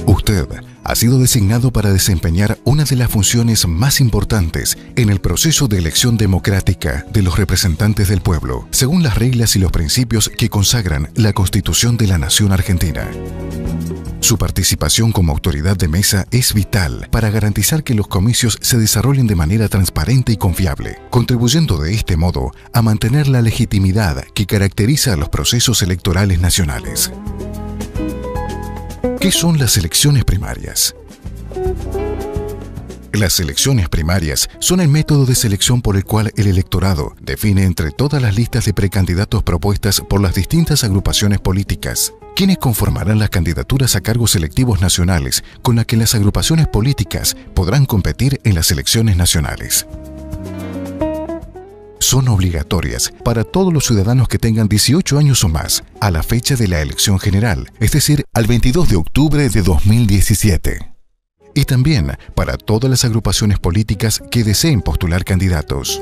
Usted ha sido designado para desempeñar una de las funciones más importantes en el proceso de elección democrática de los representantes del pueblo, según las reglas y los principios que consagran la Constitución de la Nación Argentina. Su participación como autoridad de mesa es vital para garantizar que los comicios se desarrollen de manera transparente y confiable, contribuyendo de este modo a mantener la legitimidad que caracteriza a los procesos electorales nacionales. ¿Qué son las elecciones primarias? Las elecciones primarias son el método de selección por el cual el electorado define entre todas las listas de precandidatos propuestas por las distintas agrupaciones políticas, quienes conformarán las candidaturas a cargos electivos nacionales con las que las agrupaciones políticas podrán competir en las elecciones nacionales. Son obligatorias para todos los ciudadanos que tengan 18 años o más a la fecha de la elección general, es decir, al 22 de octubre de 2017. Y también para todas las agrupaciones políticas que deseen postular candidatos.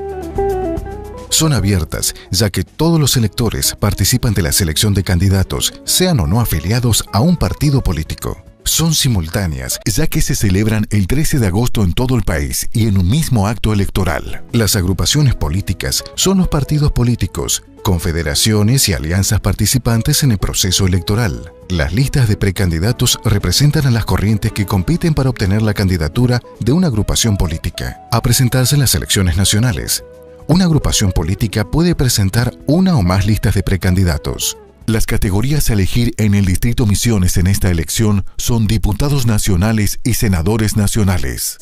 Son abiertas, ya que todos los electores participan de la selección de candidatos, sean o no afiliados a un partido político. Son simultáneas, ya que se celebran el 13 de agosto en todo el país y en un mismo acto electoral. Las agrupaciones políticas son los partidos políticos, confederaciones y alianzas participantes en el proceso electoral. Las listas de precandidatos representan a las corrientes que compiten para obtener la candidatura de una agrupación política a presentarse en las elecciones nacionales. Una agrupación política puede presentar una o más listas de precandidatos. Las categorías a elegir en el Distrito Misiones en esta elección son diputados nacionales y senadores nacionales.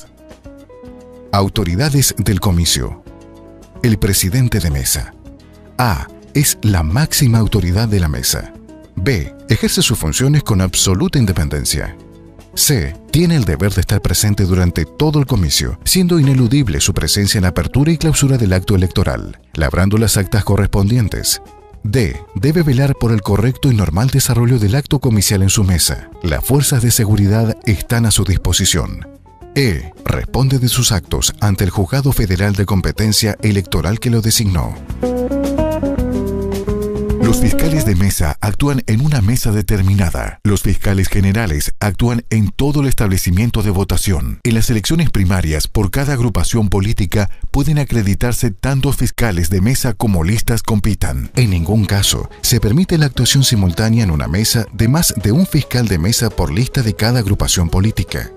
Autoridades del comicio. El presidente de mesa. A. Es la máxima autoridad de la mesa. B. Ejerce sus funciones con absoluta independencia. C. Tiene el deber de estar presente durante todo el comicio, siendo ineludible su presencia en la apertura y clausura del acto electoral, labrando las actas correspondientes. D. Debe velar por el correcto y normal desarrollo del acto comicial en su mesa. Las fuerzas de seguridad están a su disposición. E. Responde de sus actos ante el Juzgado Federal de Competencia Electoral que lo designó. Los fiscales de mesa actúan en una mesa determinada. Los fiscales generales actúan en todo el establecimiento de votación. En las elecciones primarias, por cada agrupación política, pueden acreditarse tantos fiscales de mesa como listas compitan. En ningún caso se permite la actuación simultánea en una mesa de más de un fiscal de mesa por lista de cada agrupación política.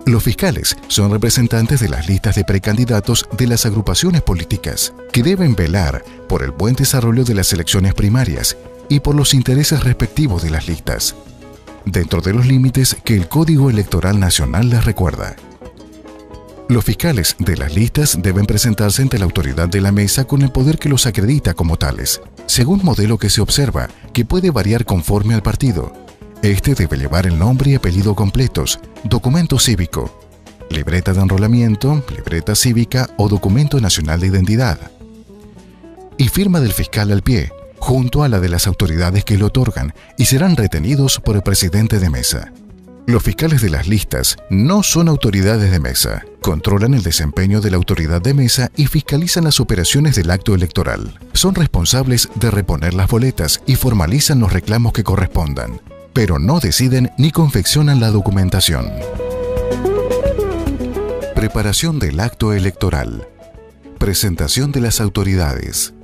Los fiscales son representantes de las listas de precandidatos de las agrupaciones políticas, que deben velar por el buen desarrollo de las elecciones primarias y por los intereses respectivos de las listas, dentro de los límites que el Código Electoral Nacional les recuerda. Los fiscales de las listas deben presentarse ante la autoridad de la mesa con el poder que los acredita como tales, según modelo que se observa, que puede variar conforme al partido. Este debe llevar el nombre y apellido completos, documento cívico, libreta de enrolamiento, libreta cívica o documento nacional de identidad, y firma del fiscal al pie, junto a la de las autoridades que lo otorgan, y serán retenidos por el presidente de mesa. Los fiscales de las listas no son autoridades de mesa, controlan el desempeño de la autoridad de mesa y fiscalizan las operaciones del acto electoral. Son responsables de reponer las boletas y formalizan los reclamos que correspondan, pero no deciden ni confeccionan la documentación. Preparación del acto electoral. Presentación de las autoridades.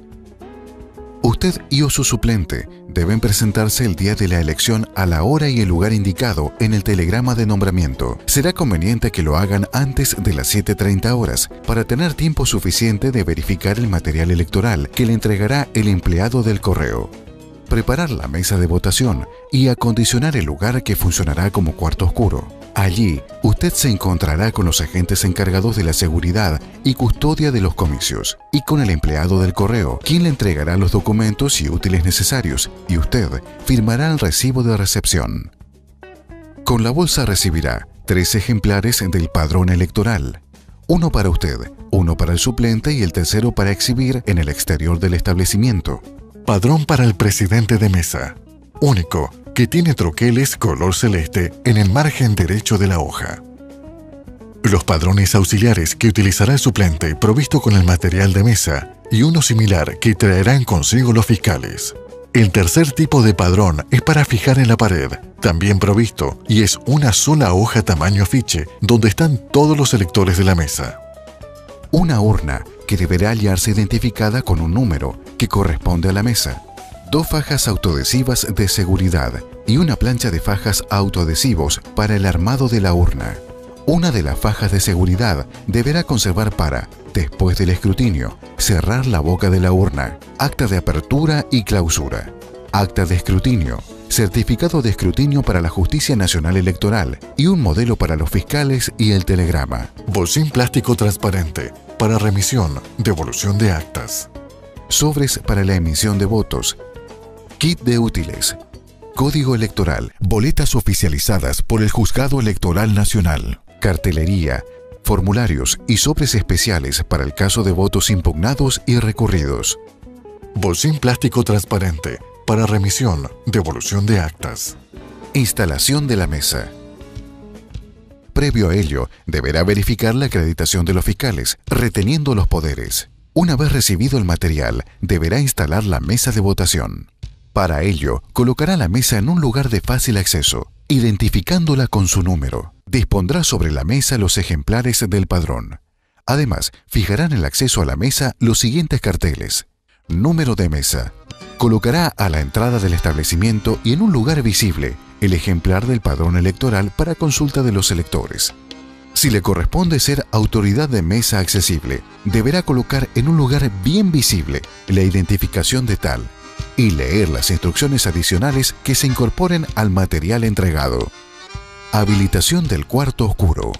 Usted y o su suplente deben presentarse el día de la elección a la hora y el lugar indicado en el telegrama de nombramiento. Será conveniente que lo hagan antes de las 7:30 horas para tener tiempo suficiente de verificar el material electoral que le entregará el empleado del correo, preparar la mesa de votación y acondicionar el lugar que funcionará como cuarto oscuro. Allí, usted se encontrará con los agentes encargados de la seguridad y custodia de los comicios y con el empleado del correo, quien le entregará los documentos y útiles necesarios, y usted firmará el recibo de recepción. Con la bolsa recibirá 3 ejemplares del padrón electoral, uno para usted, uno para el suplente y el tercero para exhibir en el exterior del establecimiento. Padrón para el presidente de mesa, único, que tiene troqueles color celeste en el margen derecho de la hoja. Los padrones auxiliares que utilizará el suplente provisto con el material de mesa y uno similar que traerán consigo los fiscales. El tercer tipo de padrón es para fijar en la pared, también provisto, y es una sola hoja tamaño afiche donde están todos los electores de la mesa. Una urna que deberá hallarse identificada con un número que corresponde a la mesa. 2 fajas autoadhesivas de seguridad y una plancha de fajas autoadhesivos para el armado de la urna. Una de las fajas de seguridad deberá conservar para, después del escrutinio, cerrar la boca de la urna, acta de apertura y clausura, acta de escrutinio, certificado de escrutinio para la Justicia Nacional Electoral y un modelo para los fiscales y el telegrama. Bolsín plástico transparente para remisión, devolución de actas. Sobres para la emisión de votos. Kit de útiles. Código electoral. Boletas oficializadas por el Juzgado Electoral Nacional. Cartelería, formularios y sobres especiales para el caso de votos impugnados y recurridos. Bolsín plástico transparente para remisión, devolución de actas. Instalación de la mesa. Previo a ello, deberá verificar la acreditación de los fiscales, reteniendo los poderes. Una vez recibido el material, deberá instalar la mesa de votación. Para ello, colocará la mesa en un lugar de fácil acceso, identificándola con su número. Dispondrá sobre la mesa los ejemplares del padrón. Además, fijará en el acceso a la mesa los siguientes carteles. Número de mesa. Colocará a la entrada del establecimiento y en un lugar visible el ejemplar del padrón electoral para consulta de los electores. Si le corresponde ser autoridad de mesa accesible, deberá colocar en un lugar bien visible la identificación de tal y leer las instrucciones adicionales que se incorporen al material entregado. Habilitación del cuarto oscuro.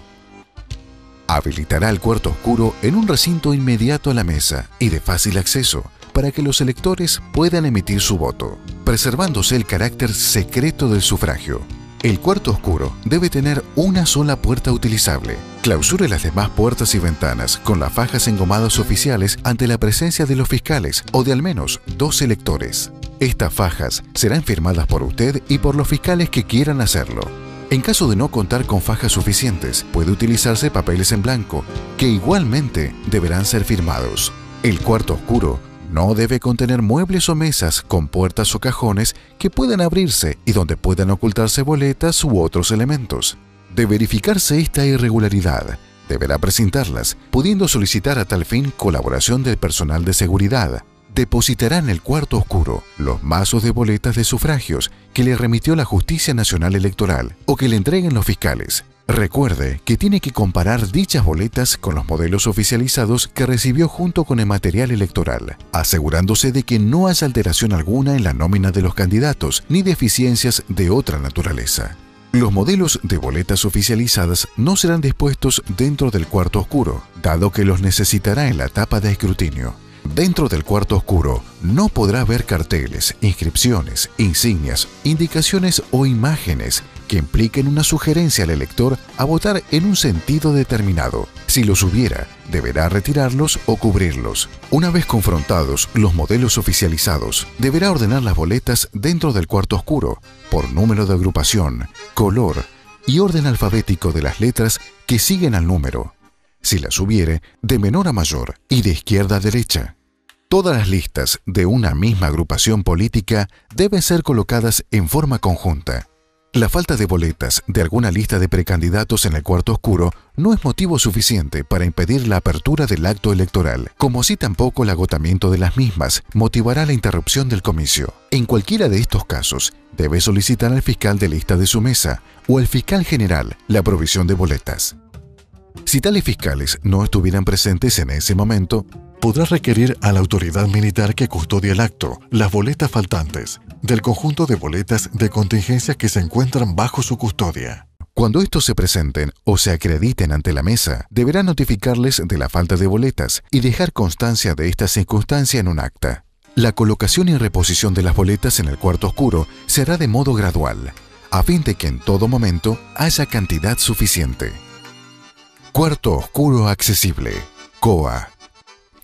Habilitará el cuarto oscuro en un recinto inmediato a la mesa y de fácil acceso para que los electores puedan emitir su voto, preservándose el carácter secreto del sufragio. El cuarto oscuro debe tener una sola puerta utilizable. Clausure las demás puertas y ventanas con las fajas engomadas oficiales ante la presencia de los fiscales o de al menos 2 electores. Estas fajas serán firmadas por usted y por los fiscales que quieran hacerlo. En caso de no contar con fajas suficientes, puede utilizarse papeles en blanco, que igualmente deberán ser firmados. El cuarto oscuro no debe contener muebles o mesas con puertas o cajones que puedan abrirse y donde puedan ocultarse boletas u otros elementos. De verificarse esta irregularidad, deberá presentarlas, pudiendo solicitar a tal fin colaboración del personal de seguridad. Depositará en el cuarto oscuro los mazos de boletas de sufragios que le remitió la Justicia Nacional Electoral o que le entreguen los fiscales. Recuerde que tiene que comparar dichas boletas con los modelos oficializados que recibió junto con el material electoral, asegurándose de que no haya alteración alguna en la nómina de los candidatos ni deficiencias de otra naturaleza. Los modelos de boletas oficializadas no serán dispuestos dentro del cuarto oscuro, dado que los necesitará en la etapa de escrutinio. Dentro del cuarto oscuro no podrá ver carteles, inscripciones, insignias, indicaciones o imágenes que impliquen una sugerencia al elector a votar en un sentido determinado. Si los hubiera, deberá retirarlos o cubrirlos. Una vez confrontados los modelos oficializados, deberá ordenar las boletas dentro del cuarto oscuro por número de agrupación, color y orden alfabético de las letras que siguen al número. Si las hubiere, de menor a mayor y de izquierda a derecha. Todas las listas de una misma agrupación política deben ser colocadas en forma conjunta. La falta de boletas de alguna lista de precandidatos en el cuarto oscuro no es motivo suficiente para impedir la apertura del acto electoral, como así tampoco el agotamiento de las mismas motivará la interrupción del comicio. En cualquiera de estos casos, debe solicitar al fiscal de lista de su mesa o al fiscal general la provisión de boletas. Si tales fiscales no estuvieran presentes en ese momento, podrá requerir a la autoridad militar que custodia el acto las boletas faltantes del conjunto de boletas de contingencia que se encuentran bajo su custodia. Cuando estos se presenten o se acrediten ante la mesa, deberá notificarles de la falta de boletas y dejar constancia de esta circunstancia en un acta. La colocación y reposición de las boletas en el cuarto oscuro será de modo gradual, a fin de que en todo momento haya cantidad suficiente. Cuarto oscuro accesible, COA.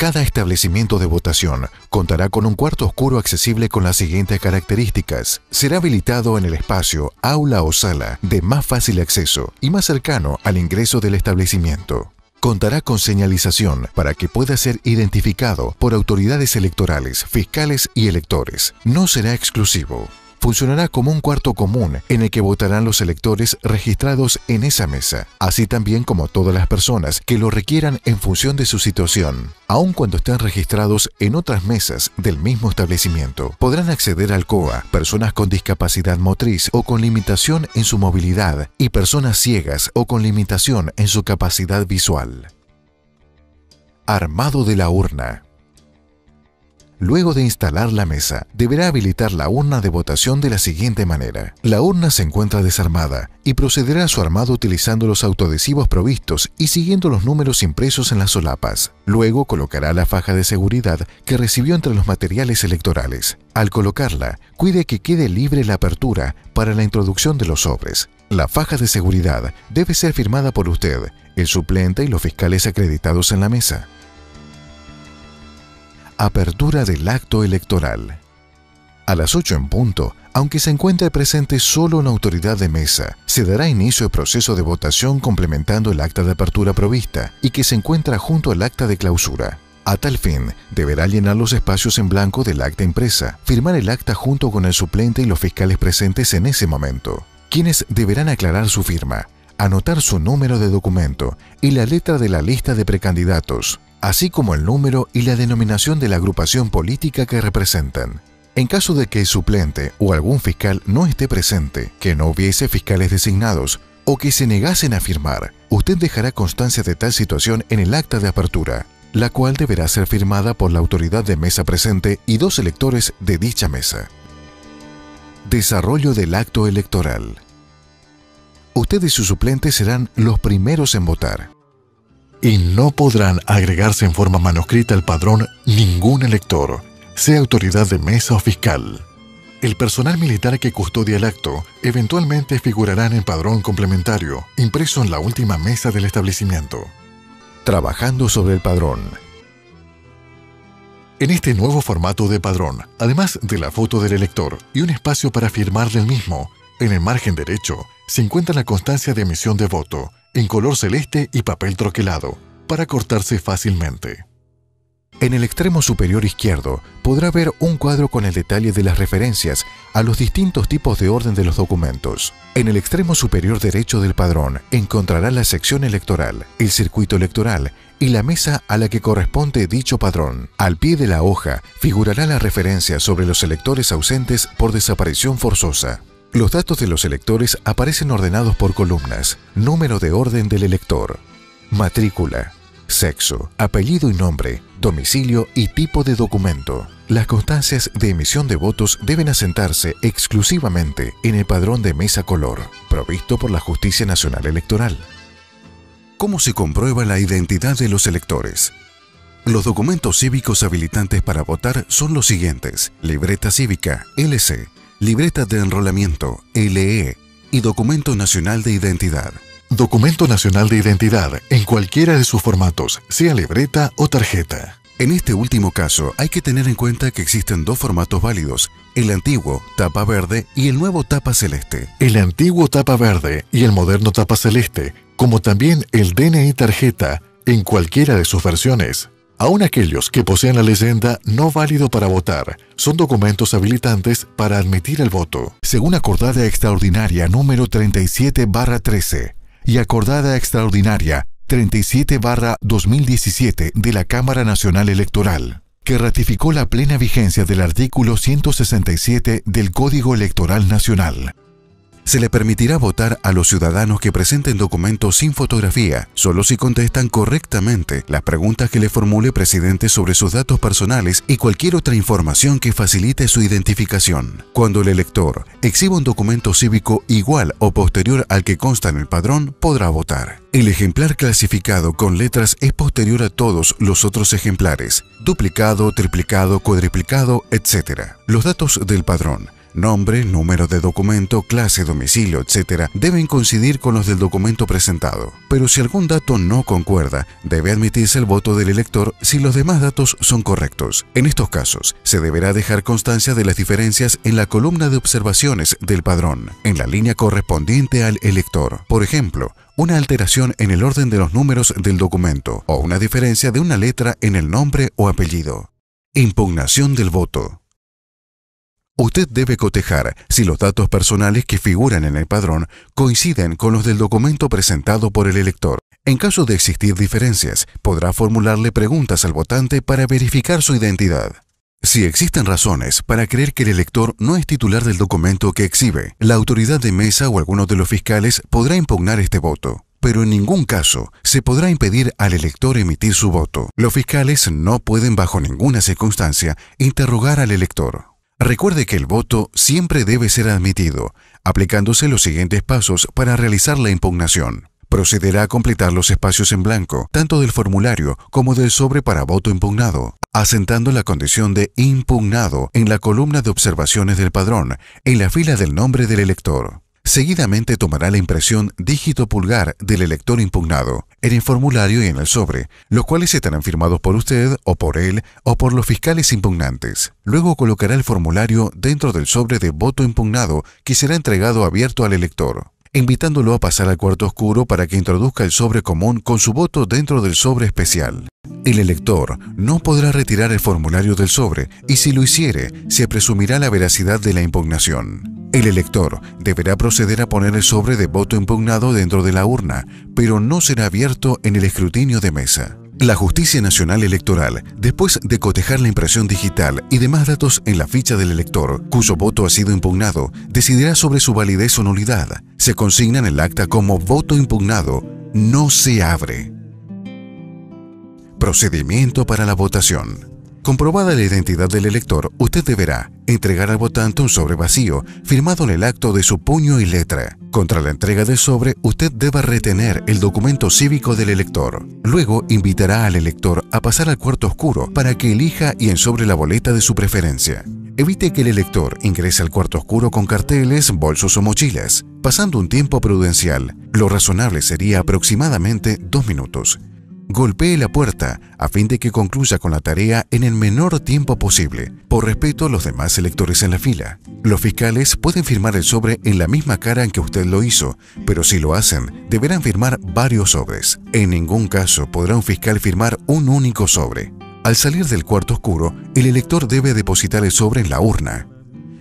Cada establecimiento de votación contará con un cuarto oscuro accesible con las siguientes características. Será habilitado en el espacio, aula o sala de más fácil acceso y más cercano al ingreso del establecimiento. Contará con señalización para que pueda ser identificado por autoridades electorales, fiscales y electores. No será exclusivo. Funcionará como un cuarto común en el que votarán los electores registrados en esa mesa, así también como todas las personas que lo requieran en función de su situación. Aun cuando estén registrados en otras mesas del mismo establecimiento, podrán acceder al COA personas con discapacidad motriz o con limitación en su movilidad y personas ciegas o con limitación en su capacidad visual. Armado de la urna. Luego de instalar la mesa, deberá habilitar la urna de votación de la siguiente manera. La urna se encuentra desarmada y procederá a su armado utilizando los autoadhesivos provistos y siguiendo los números impresos en las solapas. Luego colocará la faja de seguridad que recibió entre los materiales electorales. Al colocarla, cuide que quede libre la apertura para la introducción de los sobres. La faja de seguridad debe ser firmada por usted, el suplente y los fiscales acreditados en la mesa. Apertura del acto electoral. A las 8 en punto, aunque se encuentre presente solo una autoridad de mesa, se dará inicio al proceso de votación complementando el acta de apertura provista y que se encuentra junto al acta de clausura. A tal fin, deberá llenar los espacios en blanco del acta impresa, firmar el acta junto con el suplente y los fiscales presentes en ese momento, quienes deberán aclarar su firma, anotar su número de documento y la letra de la lista de precandidatos, así como el número y la denominación de la agrupación política que representan. En caso de que el suplente o algún fiscal no esté presente, que no hubiese fiscales designados o que se negasen a firmar, usted dejará constancia de tal situación en el acta de apertura, la cual deberá ser firmada por la autoridad de mesa presente y 2 electores de dicha mesa. Desarrollo del acto electoral. Usted y su suplente serán los primeros en votar. Y no podrán agregarse en forma manuscrita al padrón ningún elector, sea autoridad de mesa o fiscal. El personal militar que custodia el acto eventualmente figurará en el padrón complementario, impreso en la última mesa del establecimiento. Trabajando sobre el padrón. En este nuevo formato de padrón, además de la foto del elector y un espacio para firmar del mismo, en el margen derecho se encuentra la constancia de emisión de voto, en color celeste y papel troquelado, para cortarse fácilmente. En el extremo superior izquierdo podrá ver un cuadro con el detalle de las referencias a los distintos tipos de orden de los documentos. En el extremo superior derecho del padrón encontrará la sección electoral, el circuito electoral y la mesa a la que corresponde dicho padrón. Al pie de la hoja figurará la referencia sobre los electores ausentes por desaparición forzosa. Los datos de los electores aparecen ordenados por columnas: número de orden del elector, matrícula, sexo, apellido y nombre, domicilio y tipo de documento. Las constancias de emisión de votos deben asentarse exclusivamente en el padrón de mesa color, provisto por la Justicia Nacional Electoral. ¿Cómo se comprueba la identidad de los electores? Los documentos cívicos habilitantes para votar son los siguientes: libreta cívica, LC, libreta de enrolamiento, LE, y documento nacional de identidad. Documento nacional de identidad en cualquiera de sus formatos, sea libreta o tarjeta. En este último caso, hay que tener en cuenta que existen 2 formatos válidos: el antiguo, tapa verde, y el nuevo, tapa celeste. El antiguo tapa verde y el moderno tapa celeste, como también el DNI tarjeta, en cualquiera de sus versiones. Aún aquellos que posean la leyenda no válido para votar, son documentos habilitantes para admitir el voto. Según Acordada Extraordinaria número 37/13 y Acordada Extraordinaria 37/2017 de la Cámara Nacional Electoral, que ratificó la plena vigencia del artículo 167 del Código Electoral Nacional. Se le permitirá votar a los ciudadanos que presenten documentos sin fotografía, solo si contestan correctamente las preguntas que le formule el presidente sobre sus datos personales y cualquier otra información que facilite su identificación. Cuando el elector exhiba un documento cívico igual o posterior al que consta en el padrón, podrá votar. El ejemplar clasificado con letras es posterior a todos los otros ejemplares, duplicado, triplicado, cuadriplicado, etc. Los datos del padrón Nombre, número de documento, clase, domicilio, etc. deben coincidir con los del documento presentado. Pero si algún dato no concuerda, debe admitirse el voto del elector si los demás datos son correctos. En estos casos, se deberá dejar constancia de las diferencias en la columna de observaciones del padrón, en la línea correspondiente al elector. Por ejemplo, una alteración en el orden de los números del documento o una diferencia de una letra en el nombre o apellido. Impugnación del voto. Usted debe cotejar si los datos personales que figuran en el padrón coinciden con los del documento presentado por el elector. En caso de existir diferencias, podrá formularle preguntas al votante para verificar su identidad. Si existen razones para creer que el elector no es titular del documento que exhibe, la autoridad de mesa o alguno de los fiscales podrá impugnar este voto. Pero en ningún caso se podrá impedir al elector emitir su voto. Los fiscales no pueden bajo ninguna circunstancia interrogar al elector. Recuerde que el voto siempre debe ser admitido, aplicándose los siguientes pasos para realizar la impugnación. Procederá a completar los espacios en blanco, tanto del formulario como del sobre para voto impugnado, asentando la condición de impugnado en la columna de observaciones del padrón, en la fila del nombre del elector. Seguidamente tomará la impresión dígito pulgar del elector impugnado, en el formulario y en el sobre, los cuales estarán firmados por usted o por él o por los fiscales impugnantes. Luego colocará el formulario dentro del sobre de voto impugnado que será entregado abierto al elector, invitándolo a pasar al cuarto oscuro para que introduzca el sobre común con su voto dentro del sobre especial. El elector no podrá retirar el formulario del sobre y si lo hiciere, se presumirá la veracidad de la impugnación. El elector deberá proceder a poner el sobre de voto impugnado dentro de la urna, pero no será abierto en el escrutinio de mesa. La Justicia Nacional Electoral, después de cotejar la impresión digital y demás datos en la ficha del elector, cuyo voto ha sido impugnado, decidirá sobre su validez o nulidad. Se consigna en el acta como voto impugnado, no se abre. Procedimiento para la votación. Comprobada la identidad del elector, usted deberá entregar al votante un sobre vacío, firmado en el acto de su puño y letra. Contra la entrega del sobre, usted debe retener el documento cívico del elector. Luego, invitará al elector a pasar al cuarto oscuro para que elija y ensobre la boleta de su preferencia. Evite que el elector ingrese al cuarto oscuro con carteles, bolsos o mochilas, pasando un tiempo prudencial. Lo razonable sería aproximadamente 2 minutos. Golpee la puerta a fin de que concluya con la tarea en el menor tiempo posible, por respeto a los demás electores en la fila. Los fiscales pueden firmar el sobre en la misma cara en que usted lo hizo, pero si lo hacen, deberán firmar varios sobres. En ningún caso podrá un fiscal firmar un único sobre. Al salir del cuarto oscuro, el elector debe depositar el sobre en la urna,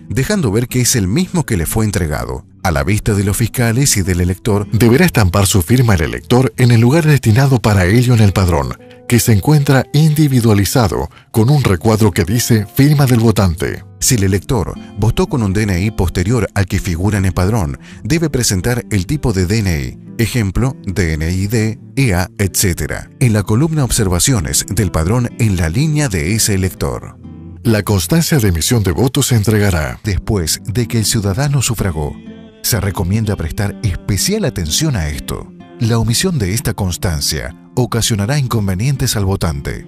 dejando ver que es el mismo que le fue entregado. A la vista de los fiscales y del elector, deberá estampar su firma el elector en el lugar destinado para ello en el padrón, que se encuentra individualizado con un recuadro que dice firma del votante. Si el elector votó con un DNI posterior al que figura en el padrón, debe presentar el tipo de DNI, ejemplo, DNID, EA, etc., en la columna Observaciones del padrón en la línea de ese elector. La constancia de emisión de votos se entregará después de que el ciudadano sufragó. Se recomienda prestar especial atención a esto. La omisión de esta constancia ocasionará inconvenientes al votante.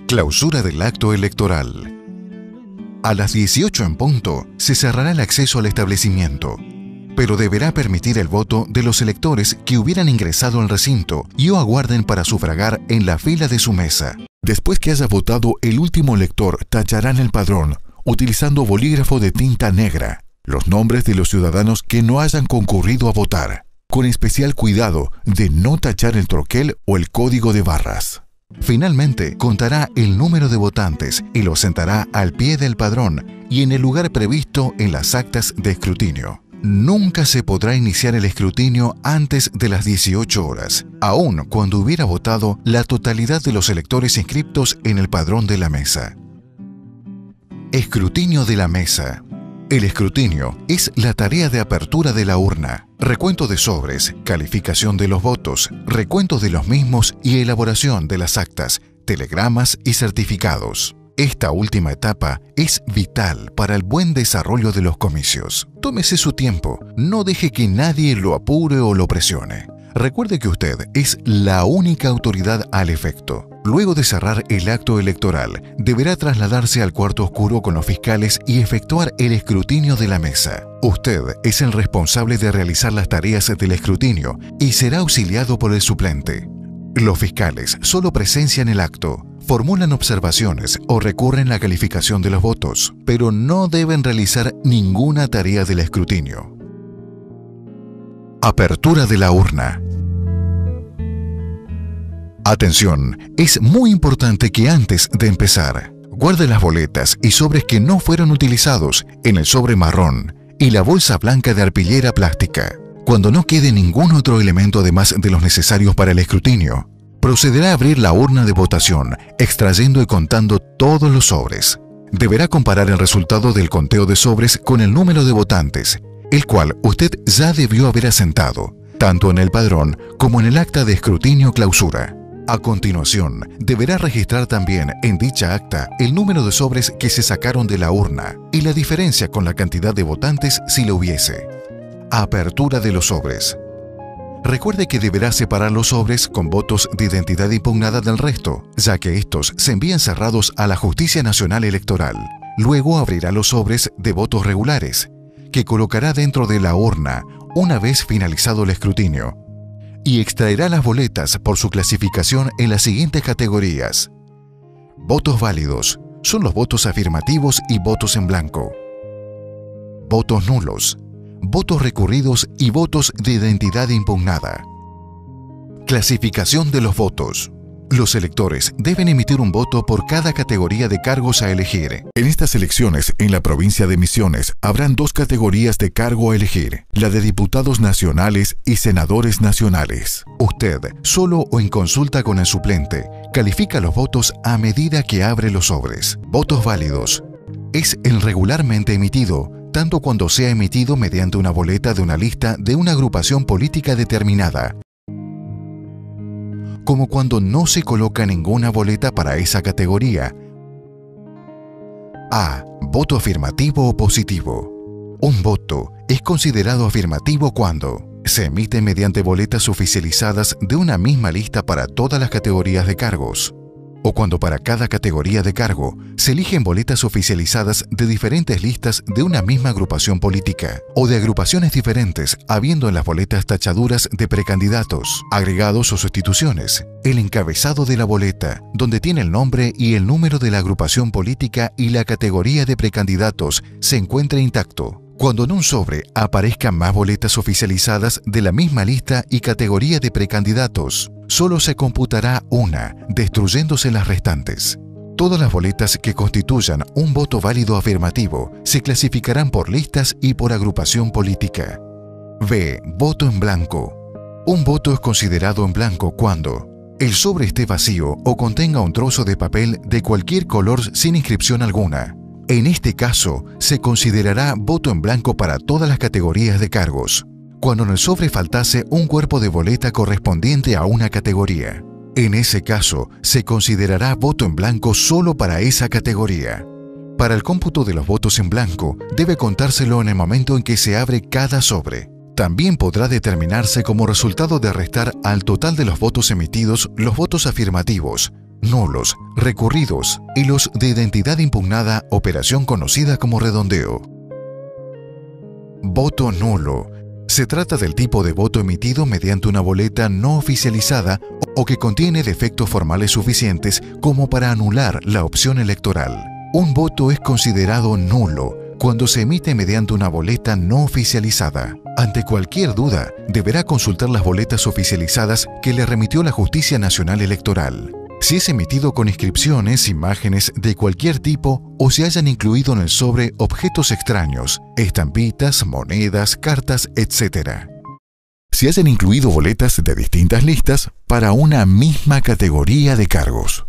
Clausura del acto electoral. A las 18 en punto se cerrará el acceso al establecimiento, pero deberá permitir el voto de los electores que hubieran ingresado al recinto y o aguarden para sufragar en la fila de su mesa. Después que haya votado, el último elector tachará en el padrón, utilizando bolígrafo de tinta negra, los nombres de los ciudadanos que no hayan concurrido a votar, con especial cuidado de no tachar el troquel o el código de barras. Finalmente, contará el número de votantes y lo sentará al pie del padrón y en el lugar previsto en las actas de escrutinio. Nunca se podrá iniciar el escrutinio antes de las 18 horas, aun cuando hubiera votado la totalidad de los electores inscriptos en el padrón de la mesa. Escrutinio de la mesa. El escrutinio es la tarea de apertura de la urna, recuento de sobres, calificación de los votos, recuento de los mismos y elaboración de las actas, telegramas y certificados. Esta última etapa es vital para el buen desarrollo de los comicios. Tómese su tiempo, no deje que nadie lo apure o lo presione. Recuerde que usted es la única autoridad al efecto. Luego de cerrar el acto electoral, deberá trasladarse al cuarto oscuro con los fiscales y efectuar el escrutinio de la mesa. Usted es el responsable de realizar las tareas del escrutinio y será auxiliado por el suplente. Los fiscales solo presencian el acto, formulan observaciones o recurren la calificación de los votos, pero no deben realizar ninguna tarea del escrutinio. Apertura de la urna. Atención, es muy importante que antes de empezar, guarde las boletas y sobres que no fueron utilizados en el sobre marrón y la bolsa blanca de arpillera plástica. Cuando no quede ningún otro elemento además de los necesarios para el escrutinio, procederá a abrir la urna de votación, extrayendo y contando todos los sobres. Deberá comparar el resultado del conteo de sobres con el número de votantes, el cual usted ya debió haber asentado, tanto en el padrón como en el acta de escrutinio clausura. A continuación, deberá registrar también en dicha acta el número de sobres que se sacaron de la urna y la diferencia con la cantidad de votantes si la hubiese. Apertura de los sobres. Recuerde que deberá separar los sobres con votos de identidad impugnada del resto, ya que estos se envían cerrados a la Justicia Nacional Electoral. Luego abrirá los sobres de votos regulares, que colocará dentro de la urna una vez finalizado el escrutinio, y extraerá las boletas por su clasificación en las siguientes categorías. Votos válidos son los votos afirmativos y votos en blanco. Votos nulos, votos recurridos y votos de identidad impugnada. Clasificación de los votos. Los electores deben emitir un voto por cada categoría de cargos a elegir. En estas elecciones, en la provincia de Misiones, habrán dos categorías de cargo a elegir, la de diputados nacionales y senadores nacionales. Usted, solo o en consulta con el suplente, califica los votos a medida que abre los sobres. Votos válidos. Es el regularmente emitido, tanto cuando sea emitido mediante una boleta de una lista de una agrupación política determinada, como cuando no se coloca ninguna boleta para esa categoría. A. Voto afirmativo o positivo. Un voto es considerado afirmativo cuando se emite mediante boletas oficializadas de una misma lista para todas las categorías de cargos, o cuando para cada categoría de cargo se eligen boletas oficializadas de diferentes listas de una misma agrupación política, o de agrupaciones diferentes, habiendo en las boletas tachaduras de precandidatos, agregados o sustituciones, el encabezado de la boleta, donde tiene el nombre y el número de la agrupación política y la categoría de precandidatos, se encuentra intacto. Cuando en un sobre aparezcan más boletas oficializadas de la misma lista y categoría de precandidatos, solo se computará una, destruyéndose las restantes. Todas las boletas que constituyan un voto válido afirmativo se clasificarán por listas y por agrupación política. B. Voto en blanco. Un voto es considerado en blanco cuando el sobre esté vacío o contenga un trozo de papel de cualquier color sin inscripción alguna. En este caso, se considerará voto en blanco para todas las categorías de cargos, cuando en el sobre faltase un cuerpo de boleta correspondiente a una categoría. En ese caso, se considerará voto en blanco solo para esa categoría. Para el cómputo de los votos en blanco, debe contárselo en el momento en que se abre cada sobre. También podrá determinarse como resultado de restar al total de los votos emitidos los votos afirmativos, nulos, recurridos y los de identidad impugnada, operación conocida como redondeo. Voto nulo. Se trata del tipo de voto emitido mediante una boleta no oficializada o que contiene defectos formales suficientes como para anular la opción electoral. Un voto es considerado nulo cuando se emite mediante una boleta no oficializada. Ante cualquier duda, deberá consultar las boletas oficializadas que le remitió la Justicia Nacional Electoral. Si es emitido con inscripciones, imágenes de cualquier tipo o se hayan incluido en el sobre objetos extraños, estampitas, monedas, cartas, etc. Si hayan incluido boletas de distintas listas para una misma categoría de cargos.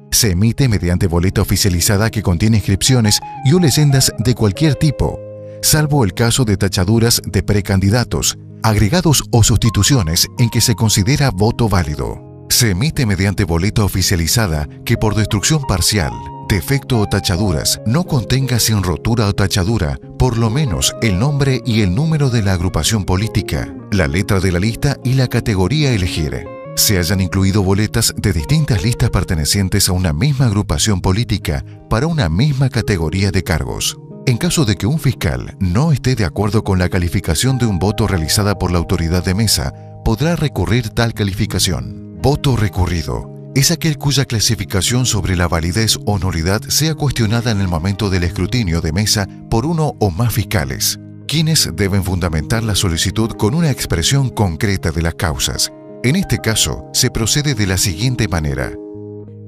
Se emite mediante boleta oficializada que contiene inscripciones y o leyendas de cualquier tipo, salvo el caso de tachaduras de precandidatos, agregados o sustituciones en que se considera voto válido. Se emite mediante boleta oficializada que por destrucción parcial, defecto o tachaduras, no contenga sin rotura o tachadura por lo menos el nombre y el número de la agrupación política, la letra de la lista y la categoría a elegir. Se hayan incluido boletas de distintas listas pertenecientes a una misma agrupación política para una misma categoría de cargos. En caso de que un fiscal no esté de acuerdo con la calificación de un voto realizada por la autoridad de mesa, podrá recurrir tal calificación. Voto recurrido es aquel cuya clasificación sobre la validez o nulidad sea cuestionada en el momento del escrutinio de mesa por uno o más fiscales, quienes deben fundamentar la solicitud con una expresión concreta de las causas. En este caso, se procede de la siguiente manera.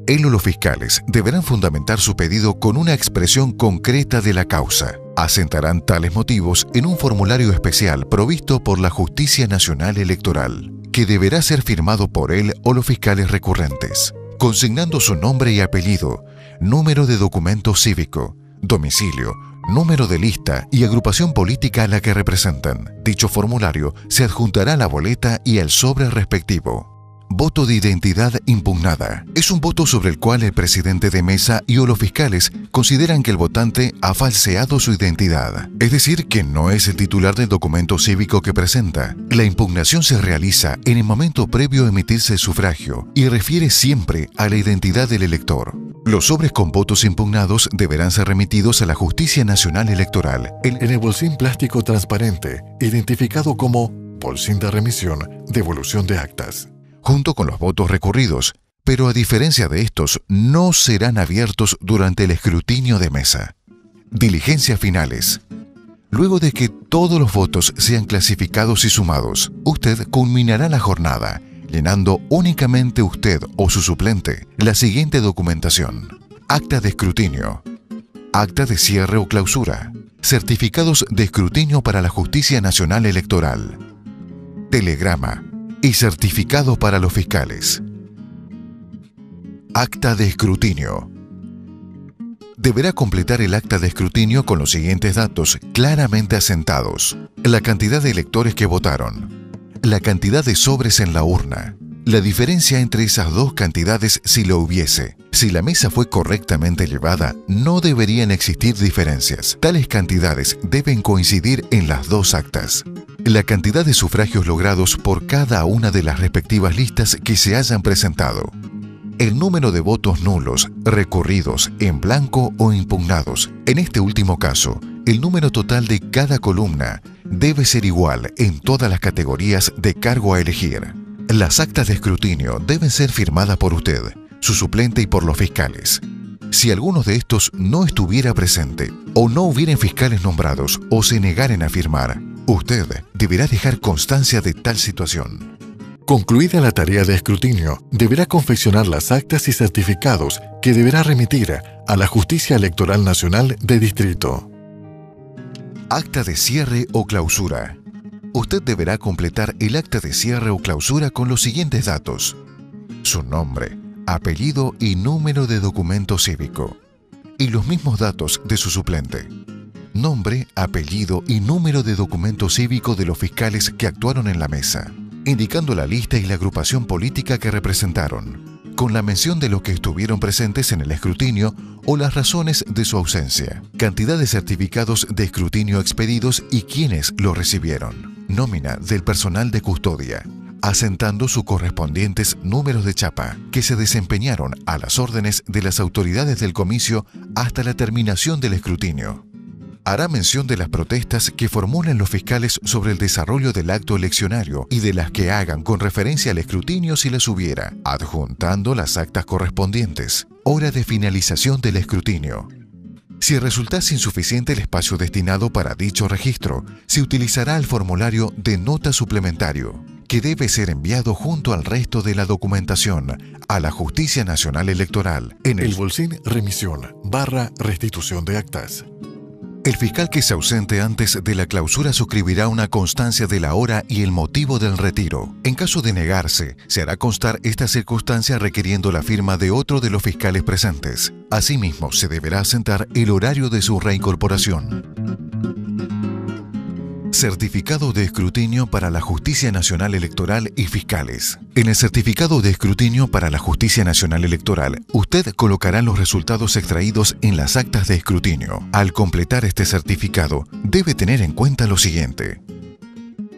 Él o los fiscales deberán fundamentar su pedido con una expresión concreta de la causa. Asentarán tales motivos en un formulario especial provisto por la Justicia Nacional Electoral, que deberá ser firmado por él o los fiscales recurrentes, consignando su nombre y apellido, número de documento cívico, domicilio, número de lista y agrupación política a la que representan. Dicho formulario se adjuntará a la boleta y al sobre respectivo. Voto de identidad impugnada. Es un voto sobre el cual el presidente de mesa y o los fiscales consideran que el votante ha falseado su identidad, es decir, que no es el titular del documento cívico que presenta. La impugnación se realiza en el momento previo a emitirse el sufragio y refiere siempre a la identidad del elector. Los sobres con votos impugnados deberán ser remitidos a la Justicia Nacional Electoral en el bolsín plástico transparente, identificado como bolsín de remisión, devolución de actas, junto con los votos recurridos, pero a diferencia de estos, no serán abiertos durante el escrutinio de mesa. Diligencias finales. Luego de que todos los votos sean clasificados y sumados, usted culminará la jornada, llenando únicamente usted o su suplente la siguiente documentación: acta de escrutinio, acta de cierre o clausura, certificados de escrutinio para la Justicia Nacional Electoral, telegrama y certificado para los fiscales. Acta de escrutinio. Deberá completar el acta de escrutinio con los siguientes datos claramente asentados: la cantidad de electores que votaron, la cantidad de sobres en la urna, la diferencia entre esas dos cantidades si lo hubiese. Si la mesa fue correctamente llevada, no deberían existir diferencias. Tales cantidades deben coincidir en las dos actas. La cantidad de sufragios logrados por cada una de las respectivas listas que se hayan presentado. El número de votos nulos, recurridos, en blanco o impugnados. En este último caso, el número total de cada columna debe ser igual en todas las categorías de cargo a elegir. Las actas de escrutinio deben ser firmadas por usted, su suplente y por los fiscales. Si alguno de estos no estuviera presente, o no hubieran fiscales nombrados, o se negaren a firmar, usted deberá dejar constancia de tal situación. Concluida la tarea de escrutinio, deberá confeccionar las actas y certificados que deberá remitir a la Justicia Electoral Nacional de Distrito. Acta de cierre o clausura. Usted deberá completar el acta de cierre o clausura con los siguientes datos: su nombre, apellido y número de documento cívico, y los mismos datos de su suplente: nombre, apellido y número de documento cívico de los fiscales que actuaron en la mesa, indicando la lista y la agrupación política que representaron, con la mención de los que estuvieron presentes en el escrutinio o las razones de su ausencia, cantidad de certificados de escrutinio expedidos y quienes lo recibieron, nómina del personal de custodia, asentando sus correspondientes números de chapa que se desempeñaron a las órdenes de las autoridades del comicio hasta la terminación del escrutinio. Hará mención de las protestas que formulen los fiscales sobre el desarrollo del acto eleccionario y de las que hagan con referencia al escrutinio si las hubiera, adjuntando las actas correspondientes. Hora de finalización del escrutinio. Si resultase insuficiente el espacio destinado para dicho registro, se utilizará el formulario de nota suplementario, que debe ser enviado junto al resto de la documentación a la Justicia Nacional Electoral en el bolsín remisión/restitución de actas. El fiscal que se ausente antes de la clausura suscribirá una constancia de la hora y el motivo del retiro. En caso de negarse, se hará constar esta circunstancia requiriendo la firma de otro de los fiscales presentes. Asimismo, se deberá asentar el horario de su reincorporación. Certificado de escrutinio para la Justicia Nacional Electoral y fiscales. En el certificado de escrutinio para la Justicia Nacional Electoral, usted colocará los resultados extraídos en las actas de escrutinio. Al completar este certificado, debe tener en cuenta lo siguiente.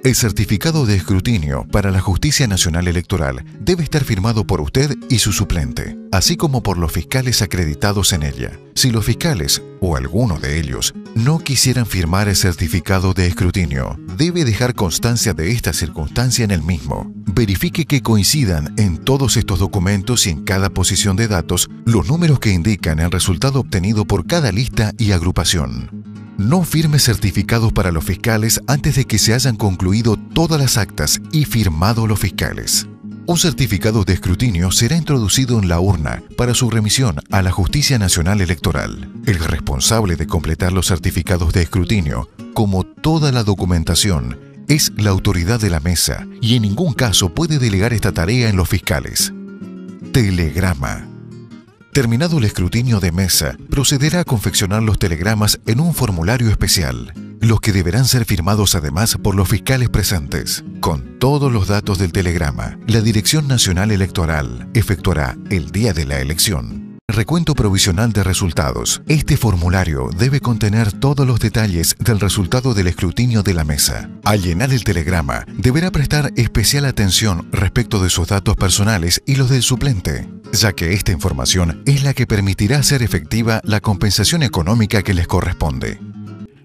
El certificado de escrutinio para la Justicia Nacional Electoral debe estar firmado por usted y su suplente, así como por los fiscales acreditados en ella. Si los fiscales, o alguno de ellos, no quisieran firmar el certificado de escrutinio, debe dejar constancia de esta circunstancia en el mismo. Verifique que coincidan en todos estos documentos y en cada posición de datos los números que indican el resultado obtenido por cada lista y agrupación. No firme certificados para los fiscales antes de que se hayan concluido todas las actas y firmado los fiscales. Un certificado de escrutinio será introducido en la urna para su remisión a la Justicia Nacional Electoral. El responsable de completar los certificados de escrutinio, como toda la documentación, es la autoridad de la mesa y en ningún caso puede delegar esta tarea en los fiscales. Telegrama. Terminado el escrutinio de mesa, procederá a confeccionar los telegramas en un formulario especial, los que deberán ser firmados además por los fiscales presentes. Con todos los datos del telegrama, la Dirección Nacional Electoral efectuará, el día de la elección, recuento provisional de resultados. Este formulario debe contener todos los detalles del resultado del escrutinio de la mesa. Al llenar el telegrama, deberá prestar especial atención respecto de sus datos personales y los del suplente, ya que esta información es la que permitirá hacer efectiva la compensación económica que les corresponde.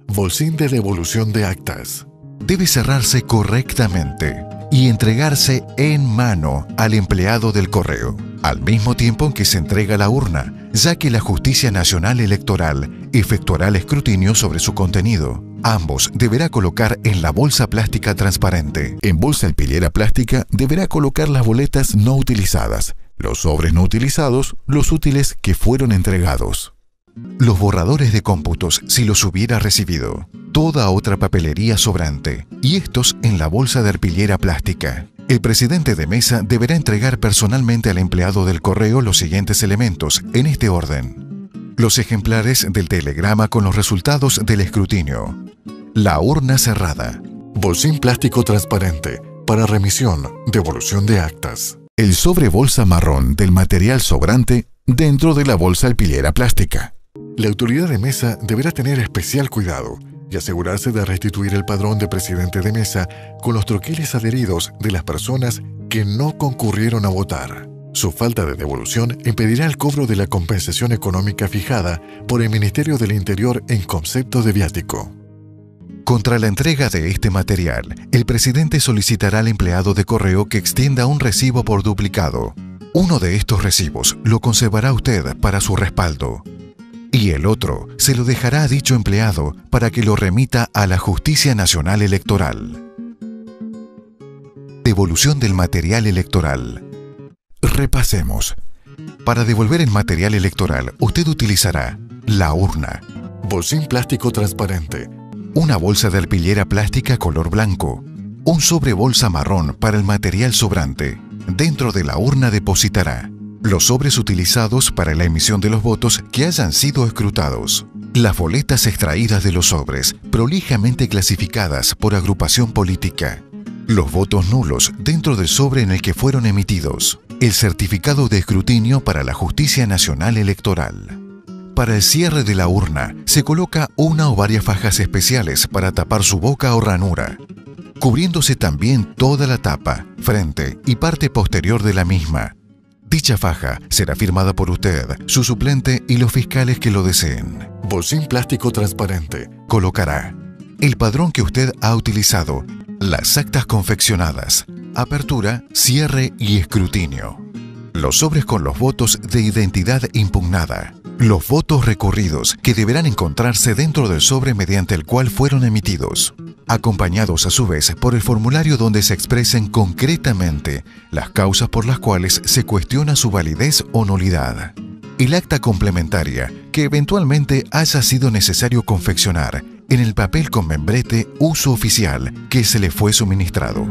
Bolsín de devolución de actas. Debe cerrarse correctamente y entregarse en mano al empleado del correo, al mismo tiempo en que se entrega la urna, ya que la Justicia Nacional Electoral efectuará el escrutinio sobre su contenido. Ambos deberá colocar en la bolsa plástica transparente. En bolsa alpillera plástica deberá colocar las boletas no utilizadas, los sobres no utilizados, los útiles que fueron entregados. Los borradores de cómputos si los hubiera recibido, toda otra papelería sobrante, y estos en la bolsa de arpillera plástica. El presidente de mesa deberá entregar personalmente al empleado del correo los siguientes elementos, en este orden: los ejemplares del telegrama con los resultados del escrutinio, la urna cerrada, bolsín plástico transparente para remisión, devolución de actas, el sobre bolsa marrón del material sobrante dentro de la bolsa alpillera plástica. La autoridad de mesa deberá tener especial cuidado y asegurarse de restituir el padrón de presidente de mesa con los troqueles adheridos de las personas que no concurrieron a votar. Su falta de devolución impedirá el cobro de la compensación económica fijada por el Ministerio del Interior en concepto de viático. Contra la entrega de este material, el presidente solicitará al empleado de correo que extienda un recibo por duplicado. Uno de estos recibos lo conservará usted para su respaldo, y el otro se lo dejará a dicho empleado para que lo remita a la Justicia Nacional Electoral. Devolución del material electoral. Repasemos. Para devolver el material electoral, usted utilizará la urna, bolsín plástico transparente, una bolsa de arpillera plástica color blanco, un sobre bolsa marrón para el material sobrante. Dentro de la urna depositará los sobres utilizados para la emisión de los votos que hayan sido escrutados, las boletas extraídas de los sobres, prolijamente clasificadas por agrupación política, los votos nulos dentro del sobre en el que fueron emitidos, el certificado de escrutinio para la Justicia Nacional Electoral. Para el cierre de la urna, se coloca una o varias fajas especiales para tapar su boca o ranura, cubriéndose también toda la tapa, frente y parte posterior de la misma. Dicha faja será firmada por usted, su suplente y los fiscales que lo deseen. Bolsín plástico transparente. Colocará el padrón que usted ha utilizado, las actas confeccionadas, apertura, cierre y escrutinio, los sobres con los votos de identidad impugnada, los votos recurridos que deberán encontrarse dentro del sobre mediante el cual fueron emitidos, acompañados a su vez por el formulario donde se expresen concretamente las causas por las cuales se cuestiona su validez o nulidad, el acta complementaria que eventualmente haya sido necesario confeccionar en el papel con membrete uso oficial que se le fue suministrado.